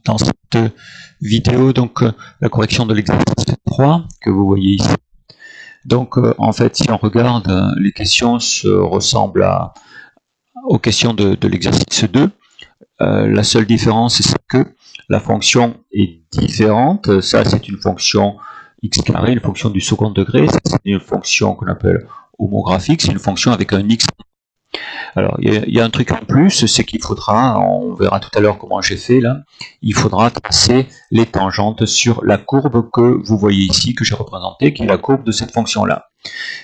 Dans cette vidéo, donc la correction de l'exercice 3 que vous voyez ici. Donc en fait, si on regarde, les questions se ressemblent aux questions de l'exercice 2. La seule différence, c'est que la fonction est différente. Ça, c'est une fonction x carré, une fonction du second degré. C'est une fonction qu'on appelle homographique. C'est une fonction avec un x. Alors, il y a un truc en plus, c'est qu'il faudra, on verra tout à l'heure comment j'ai fait là, il faudra tracer les tangentes sur la courbe que vous voyez ici, que j'ai représentée, qui est la courbe de cette fonction-là.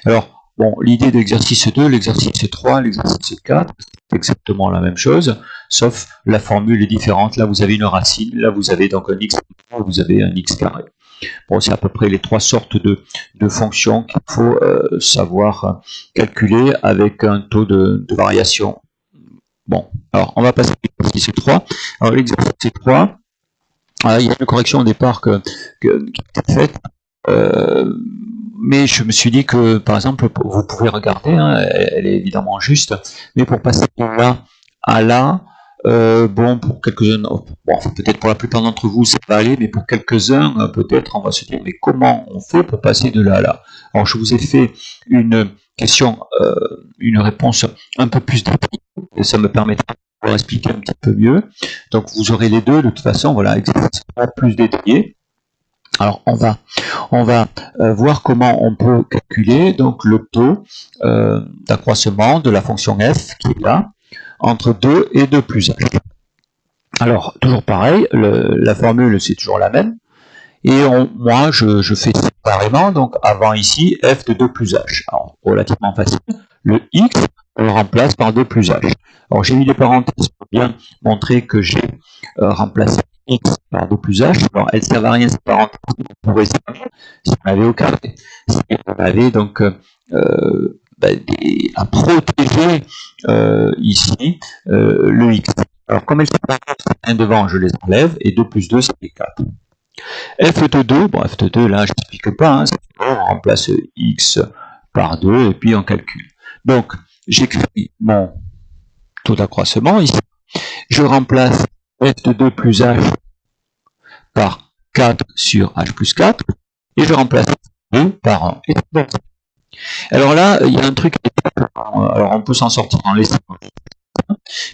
Alors, bon, l'idée de l'exercice 2, l'exercice 3, l'exercice 4, c'est exactement la même chose, sauf la formule est différente. Là, vous avez une racine, là, vous avez donc un x, vous avez un x carré. Bon, c'est à peu près les trois sortes de fonctions qu'il faut savoir calculer avec un taux de variation. Bon, alors on va passer à l'exercice 3. Alors l'exercice 3, il y a une correction au départ qui est faite, mais je me suis dit que, par exemple, vous pouvez regarder, hein, elle est évidemment juste, mais pour passer de là à là, bon, pour quelques-uns, bon, peut-être pour la plupart d'entre vous, ça va aller, mais pour quelques-uns, peut-être, on va se dire, mais comment on fait pour passer de là à là? Alors, je vous ai fait une question, une réponse un peu plus détaillée, et ça me permettra de pouvoir expliquer un petit peu mieux. Donc, vous aurez les deux, de toute façon, voilà, exercice plus détaillé. Alors, on va voir comment on peut calculer donc le taux d'accroissement de la fonction f qui est là, entre 2 et 2 plus h. Alors, toujours pareil, la formule c'est toujours la même, et moi je fais séparément, donc avant ici, f de 2 plus h. Alors, relativement facile, le x, on le remplace par 2 plus h. Alors, j'ai mis des parenthèses pour bien montrer que j'ai remplacé x par 2 plus h. Alors, elles ne servent à rien ces parenthèses, vous pourrez savoir si on avait au carré. Si on avait donc à protéger ici le x. Alors, comme elles sont un devant, je les enlève, et 2 plus 2, ça fait 4. f de 2, bon, f de 2, là, je n'explique pas, hein, on remplace x par 2, et puis on calcule. Donc, j'écris mon taux d'accroissement ici. Je remplace f de 2 plus h par 4 sur h plus 4, et je remplace 2 par 1. Et bon. Alors là, il y a un truc, alors on peut s'en sortir en laissant,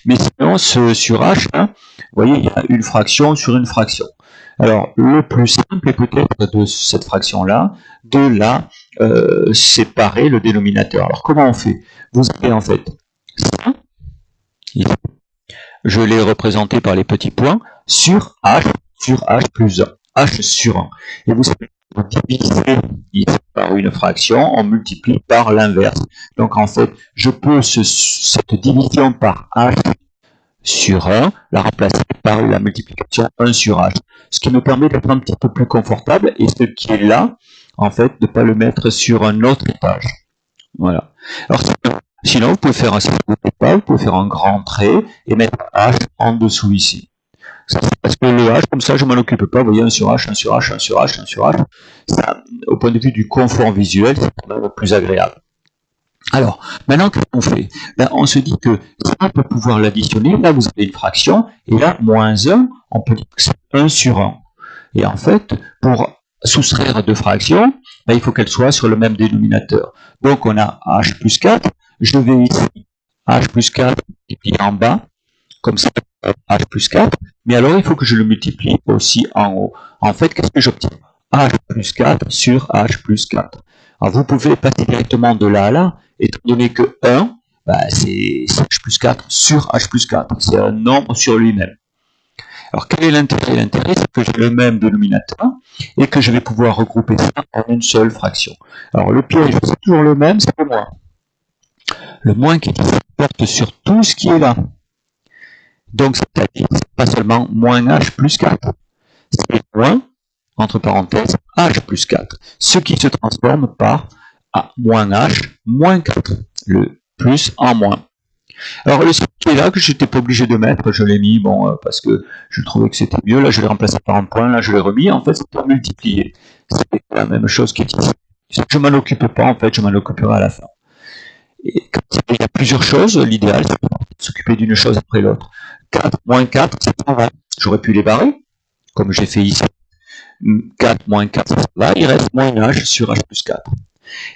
mais sinon, sur h, hein, vous voyez, il y a une fraction sur une fraction. Alors, le plus simple est peut-être de cette fraction-là, de la séparer le dénominateur. Alors, comment on fait? Vous avez en fait ça, ici, je l'ai représenté par les petits points, sur h plus 1, h sur 1. Et vous savez, on divise ici par une fraction, on multiplie par l'inverse. Donc en fait, je peux cette division par h sur 1, la remplacer par la multiplication 1 sur h. Ce qui me permet d'être un petit peu plus confortable, et ce qui est là, en fait, de ne pas le mettre sur un autre étage. Voilà. Alors sinon, vous pouvez faire un vous pouvez faire un grand trait et mettre h en dessous ici. Parce que le h, comme ça, je ne m'en occupe pas. Vous voyez, 1 sur h, 1 sur h, 1 sur h, 1 sur h. Ça, au point de vue du confort visuel, c'est quand même plus agréable. Alors, maintenant, qu'est-ce qu'on fait? Ben, on se dit que ça, on peut pouvoir l'additionner. Là, vous avez une fraction, et là, moins 1, on peut dire que c'est 1 sur 1. Et en fait, pour soustraire deux fractions, ben, il faut qu'elles soient sur le même dénominateur. Donc, on a h plus 4. Je vais ici, h plus 4, et puis en bas, comme ça, h plus 4. Mais alors, il faut que je le multiplie aussi en haut. En fait, qu'est-ce que j'obtiens? h plus 4 sur h plus 4. Alors, vous pouvez passer directement de là à là, étant donné que 1, bah, c'est h plus 4 sur h plus 4. C'est un nombre sur lui-même. Alors, quel est l'intérêt? L'intérêt, c'est que j'ai le même dénominateur et que je vais pouvoir regrouper ça en une seule fraction. Alors, le piège, c'est toujours le même, c'est le moins. Le moins qui porte sur tout ce qui est là. Donc, c'est-à-dire, pas seulement moins h plus 4. C'est moins, entre parenthèses, h plus 4. Ce qui se transforme par moins h moins 4. Le plus en moins. Alors, le signe qui est là, que je n'étais pas obligé de mettre, je l'ai mis, bon, parce que je trouvais que c'était mieux. Là, je l'ai remplacé par un point, là, je l'ai remis. En fait, c'est pour multiplier. C'est la même chose qui est ici. Je ne m'en occupe pas, en fait, je m'en occuperai à la fin. Et quand il y a plusieurs choses, l'idéal, c'est de s'occuper d'une chose après l'autre. 4 moins 4, c'est 120. j'aurais pu les barrer, comme j'ai fait ici. 4 moins 4, là, il reste moins h sur h plus 4.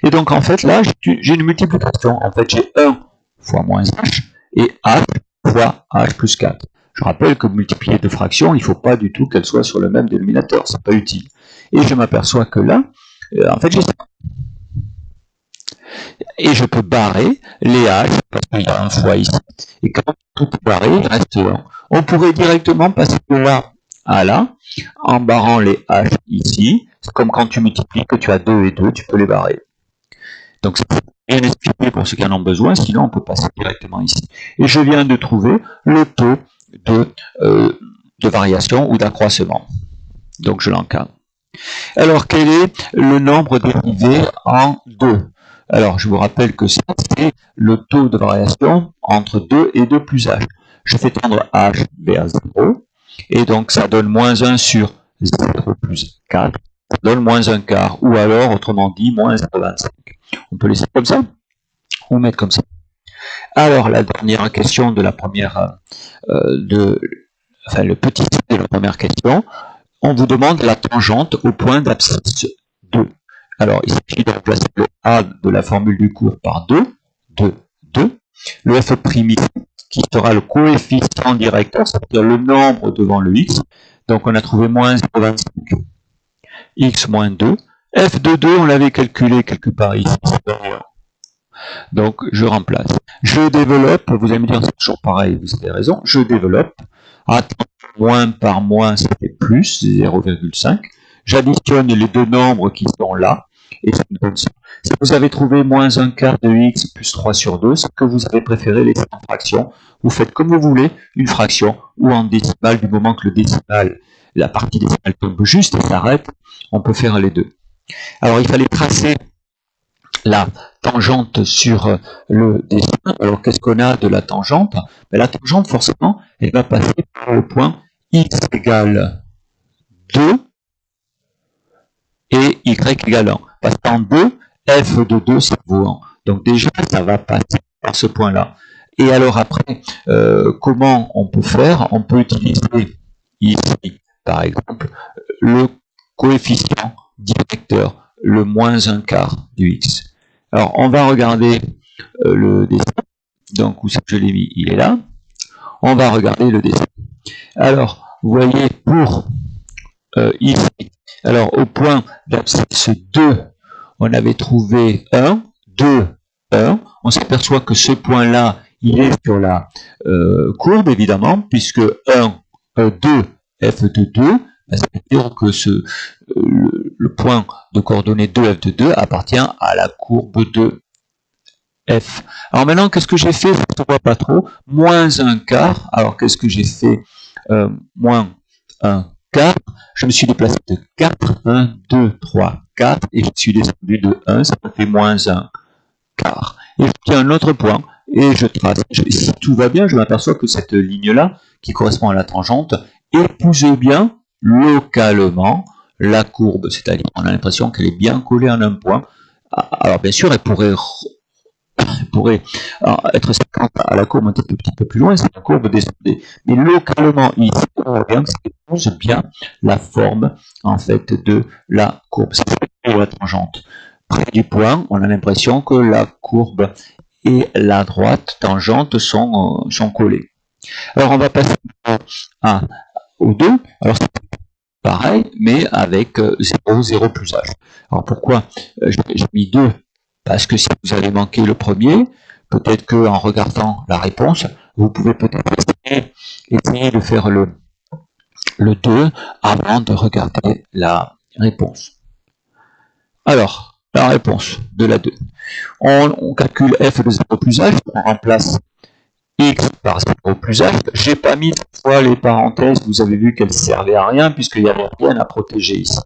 Et donc, en fait, là, j'ai une multiplication. En fait, j'ai 1 fois moins h et h fois h plus 4. Je rappelle que multiplier deux fractions, il ne faut pas du tout qu'elles soient sur le même dénominateur. Ce n'est pas utile. Et je m'aperçois que là, en fait, j'ai ça. Et je peux barrer les h, parce qu'il y a un fois ici. Et quand tout est barré, il reste 1. On pourrait directement passer de là à là, en barrant les h ici. C'est comme quand tu multiplies, que tu as 2 et 2, tu peux les barrer. Donc c'est bien expliqué pour ceux qui en ont besoin, sinon on peut passer directement ici. Et je viens de trouver le taux de variation ou d'accroissement. Donc je l'encadre. Alors quel est le nombre dérivé en 2? Alors je vous rappelle que ça c'est le taux de variation entre 2 et 2 plus h. Je fais tendre h vers 0, et donc ça donne moins 1 sur 0 plus 4, ça donne moins un quart, ou alors autrement dit moins 0,25. On peut laisser comme ça, ou mettre comme ça. Alors la dernière question de la première, le petit de la première question, on vous demande la tangente au point d'abscisse 2. Alors, il suffit de remplacer le A de la formule du cours par 2, 2, 2. Le f' qui sera le coefficient directeur, c'est-à-dire le nombre devant le x. Donc, on a trouvé moins 0,25. X moins 2. F de 2, on l'avait calculé quelque part ici. Donc, je remplace. Je développe, vous allez me dire, c'est toujours pareil, vous avez raison. Je développe. Attends, moins par moins, ça fait plus, 0,5. J'additionne les deux nombres qui sont là, et ça me donne ça. Si vous avez trouvé moins un quart de x plus 3 sur 2, c'est que vous avez préféré les fractions. Vous faites comme vous voulez, une fraction, ou en décimale, du moment que le décimal, la partie décimale tombe juste et s'arrête, on peut faire les deux. Alors, il fallait tracer la tangente sur le dessin. Alors, qu'est-ce qu'on a de la tangente? La tangente, forcément, elle va passer par le point x égale 2 et y égale 1. Parce qu'en 2, f de 2, ça vaut 1. Donc déjà, ça va passer par ce point-là. Et alors après, comment on peut faire? On peut utiliser ici, par exemple, le coefficient directeur, le moins un quart du x. Alors, on va regarder le dessin. Donc, où c'est que je l'ai mis? Il est là. On va regarder le dessin. Alors, vous voyez, pour ici, alors au point d'abscisse 2, on avait trouvé 1, 2, 1. On s'aperçoit que ce point-là, il est sur la courbe, évidemment, puisque 1, 2, f de 2, ça veut dire que le point de coordonnées 2, f de 2 appartient à la courbe de f. Alors maintenant, qu'est-ce que j'ai fait? Ça ne se voit pas trop. Moins un quart. Alors, qu'est-ce que j'ai fait? Moins un quart. Je me suis déplacé de 4, 1, 2, 3, 4. Et je suis descendu de 1. Ça me fait moins un quart. Et je tiens un autre point. Et je trace. Si tout va bien, je m'aperçois que cette ligne-là, qui correspond à la tangente, épouse bien, localement, la courbe. C'est-à-dire, on a l'impression qu'elle est bien collée en un point. Alors, bien sûr, elle pourrait être 50 à la courbe un petit peu plus loin, c'est la courbe descendée. Mais localement, ici, on voit bien que ça épouse bien la forme, en fait, de la courbe. C'est pour la tangente. Près du point, on a l'impression que la courbe et la droite tangente sont collées. Alors, on va passer au 2. Alors, c'est pareil, mais avec 0, 0 plus h. Alors, pourquoi j'ai mis 2? Parce que si vous avez manqué le premier, peut-être qu'en regardant la réponse, vous pouvez peut-être essayer de faire le 2 avant de regarder la réponse. Alors, la réponse de la 2. On calcule f de 0 plus h, on remplace x par 0 plus h. J'ai pas mis cette fois les parenthèses, vous avez vu qu'elles ne servaient à rien puisqu'il n'y avait rien à protéger ici.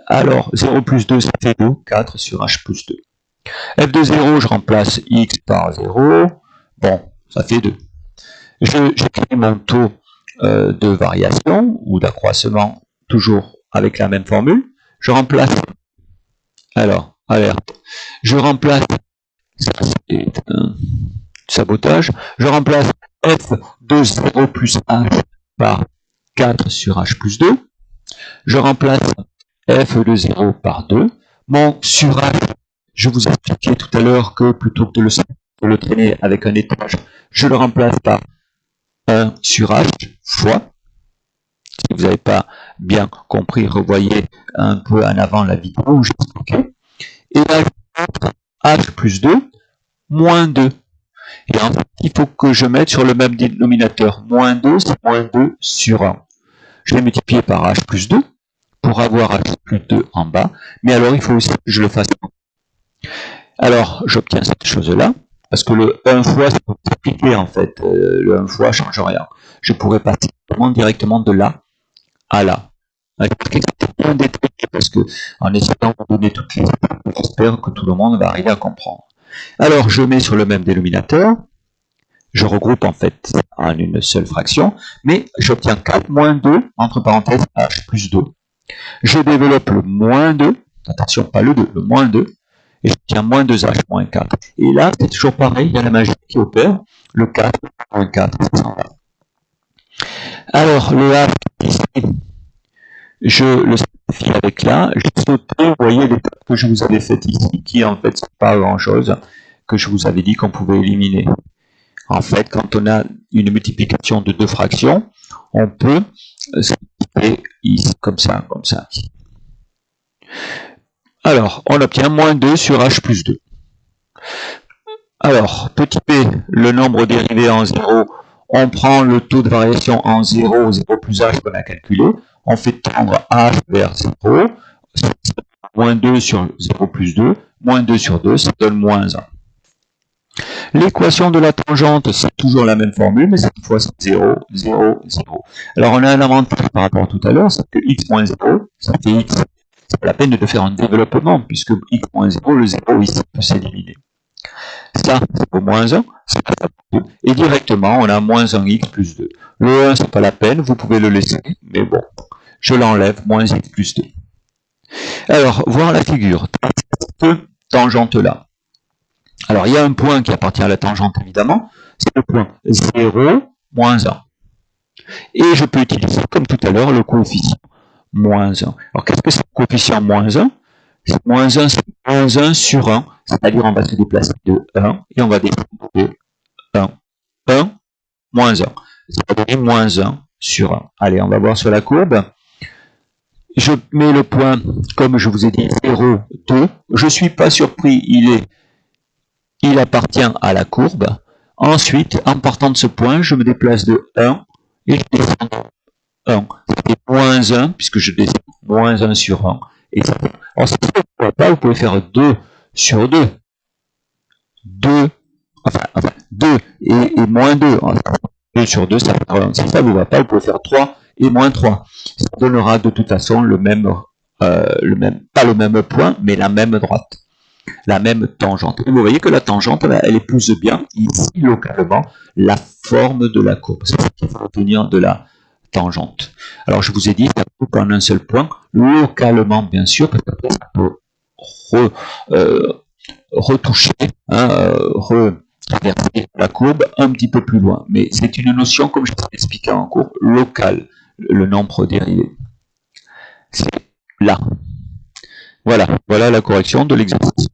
Alors, 0 plus 2, ça fait 2, 4 sur h plus 2. f de 0, je remplace x par 0. Bon, ça fait 2. J'écris mon taux de variation ou d'accroissement toujours avec la même formule. Je remplace, alors, alerte, je remplace, ça c'est un sabotage, je remplace f de 0 plus h par 4 sur h plus 2. Je remplace f de 0 par 2. Mon sur h, je vous ai expliqué tout à l'heure que plutôt que de le traîner avec un étage, je le remplace par 1 sur h fois. Si vous n'avez pas bien compris, revoyez un peu en avant la vidéo où j'ai expliqué. Et là, h plus 2 moins 2. Et en fait, il faut que je mette sur le même dénominateur. Moins 2, c'est moins 2 sur 1. Je vais multiplier par h plus 2 pour avoir h plus 2 en bas. Mais alors, il faut aussi que je le fasse. Alors, j'obtiens cette chose-là. Parce que le 1 fois, ça peut s'appliquer en fait. Le 1 fois ne change rien. Je pourrais passer directement de là à là. C'était bien détaillé parce que en essayant de donner toutes les étapes, j'espère que tout le monde va arriver à comprendre. Alors, je mets sur le même dénominateur. Je regroupe en fait en une seule fraction, mais j'obtiens 4 moins 2, entre parenthèses, h plus 2. Je développe le moins 2, attention, pas le 2, le moins 2, et j'obtiens moins 2h moins 4. Et là, c'est toujours pareil, il y a la magie qui opère, le 4 moins 4, ça s'en va. Alors, le h, ici, je le simplifie avec là, j'ai sauté, vous voyez l'étape que je vous avais faite ici, qui en fait, c'est pas grand chose, que je vous avais dit qu'on pouvait éliminer. En fait, quand on a une multiplication de deux fractions, on peut simplifier ici, comme ça, comme ça. Alors, on obtient moins 2 sur h plus 2. Alors, petit p, le nombre dérivé en 0, on prend le taux de variation en 0, 0 plus h qu'on a calculé, on fait tendre h vers 0, moins 2 sur 0 plus 2, moins 2 sur 2, ça donne moins 1. L'équation de la tangente, c'est toujours la même formule, mais cette fois c'est 0, 0, 0. Alors on a un avantage par rapport à tout à l'heure, c'est que x moins 0, ça fait x. C'est pas la peine de faire un développement, puisque x moins 0, le 0 ici peut s'éliminer. Ça, c'est pour moins 1, ça pour 2. Et directement, on a moins 1x plus 2. Le 1, c'est pas la peine, vous pouvez le laisser, mais bon, je l'enlève, moins x plus 2. Alors, voir la figure, cette tangente-là. Alors, il y a un point qui appartient à la tangente, évidemment, c'est le point 0, moins 1. Et je peux utiliser, comme tout à l'heure, le coefficient moins 1. Alors, qu'est-ce que c'est le coefficient moins 1? Moins 1, c'est moins 1 sur 1, c'est-à-dire on va se déplacer de 1, et on va descendre de 1. 1, moins 1. Ça va donner moins 1 sur 1. Allez, on va voir sur la courbe. Je mets le point, comme je vous ai dit, 0, 2. Je ne suis pas surpris, il appartient à la courbe. Ensuite, en partant de ce point, je me déplace de 1 et je descends de 1. Ça fait moins 1, puisque je descends moins 1 sur 1. Et ça fait... Alors, si vous ne pouvez pas, vous pouvez faire 2 sur 2. 2, enfin 2 et moins 2. 2 sur 2, ça fait 1. Si ça ne vous va pas, vous pouvez faire 3 et moins 3. Ça donnera de toute façon le même, pas le même point, mais la même droite. La même tangente. Et vous voyez que la tangente, elle épouse bien, ici, localement, la forme de la courbe. C'est ce qu'il faut retenir de la tangente. Alors, je vous ai dit, ça coupe en un seul point, localement, bien sûr, parce qu'après, ça peut retoucher, retraverser la courbe un petit peu plus loin. Mais c'est une notion, comme je vous ai expliqué en cours, locale, le nombre dérivé. C'est là. Voilà la correction de l'exercice.